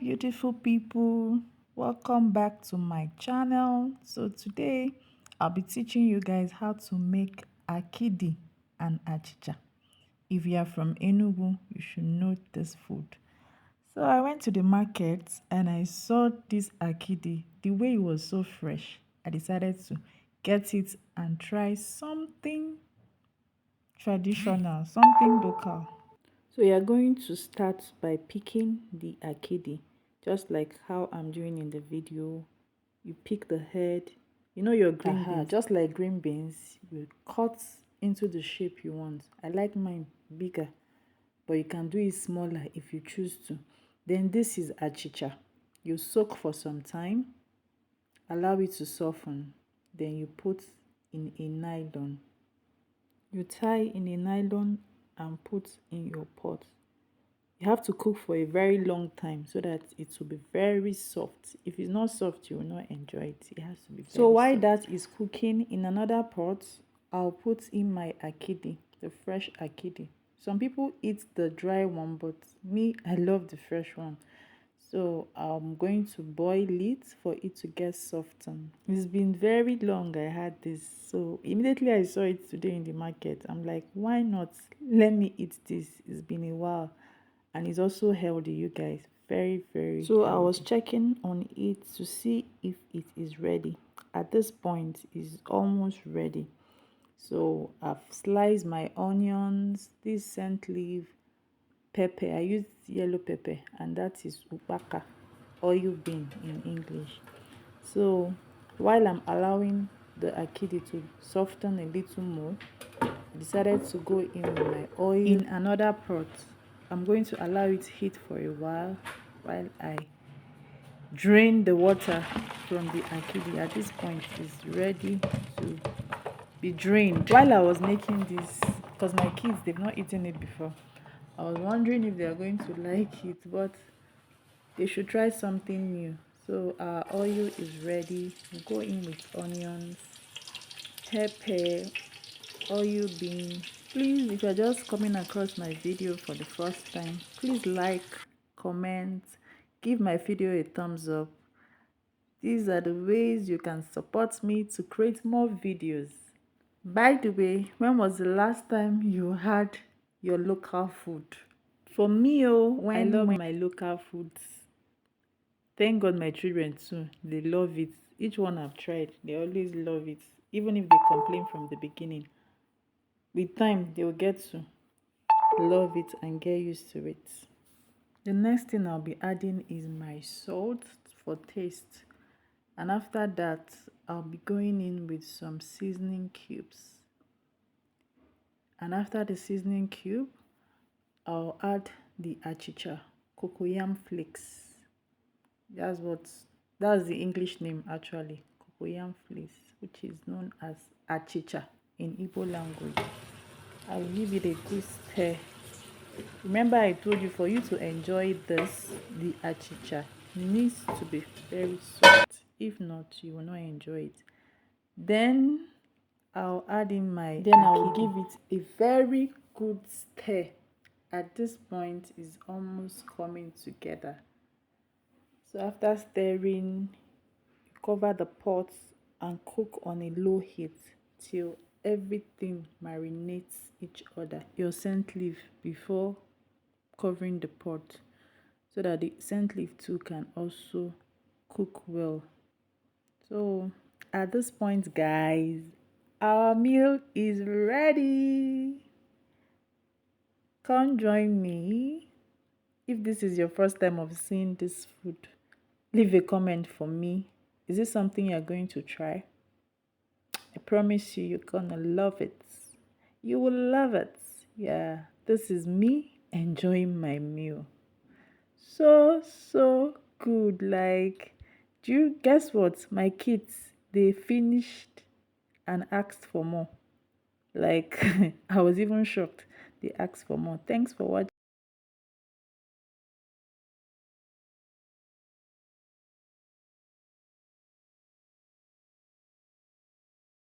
beautiful people, welcome back to my channel. So today I'll be teaching you guys how to make akidi and achicha. If you are from Enugu, you should know this food. So I went to the market and I saw this akidi. The way it was so fresh, I decided to get it and try something traditional, something local. So you are going to start by picking the akidi, just like how I'm doing in the video. You pick the head, your green beans, just like green beans, you cut into the shape you want. I like mine bigger, but you can do it smaller if you choose to. Then this is achicha. You soak for some time, allow it to soften, then you put in a nylon. You tie in a nylon and put in your pot. You have to cook for a very long time so that it will be very soft. If it's not soft, you will not enjoy it. It has to be very soft. So while that is cooking, in another pot, I'll put in my akidi, the fresh akidi. Some people eat the dry one, but me, I love the fresh one. So I'm going to boil it for it to get softened. It's been very long I had this. So immediately I saw it today in the market. I'm like, why not? Let me eat this. It's been a while. And it's also healthy, you guys. Very, very so healthy. I was checking on it to see if it is ready. At this point, it's almost ready. So I've sliced my onions, this scent leaf, pepper. I used yellow pepper, and that is upaka, oil bean in English. So while I'm allowing the akidi to soften a little more, I decided to go in with my oil in another pot. I'm going to allow it heat for a while I drain the water from the akidi. At this point, it's ready to be drained. While I was making this, because my kids, they've not eaten it before, I was wondering if they are going to like it, but they should try something new. So our oil is ready. We go in with onions, pepper, oil bean. Please, if you're just coming across my video for the first time, please like, comment, give my video a thumbs up. These are the ways you can support me to create more videos. By the way, when was the last time you had your local food? For me, I love my local foods. Thank God my children too, they love it. Each one I've tried, they always love it. Even if they complain from the beginning, with time they will get to love it and get used to it. The next thing I'll be adding is my salt for taste. And after that, I'll be going in with some seasoning cubes. And after the seasoning cube, I'll add the achicha, cocoyam flakes. That's the English name actually, cocoyam flakes, which is known as achicha in Igbo language. I will give it a good stir. Remember I told you, for you to enjoy this, the achicha needs to be very soft. If not, you will not enjoy it. Then I'll add in my I will give it a very good stir. At this point, it's almost coming together. So after stirring, cover the pot and cook on a low heat till everything marinates each other. Your scent leaf before covering the pot, so that the scent leaf too can also cook well. So at this point, guys, our meal is ready. Come join me. If this is your first time of seeing this food, leave a comment for me. Is this something you're going to try? I promise you, you're gonna love it. You will love it. Yeah, this is me enjoying my meal. So good. Like, do you guess what? My kids, they finished and asked for more. Like, I was even shocked. They asked for more. Thanks for watching.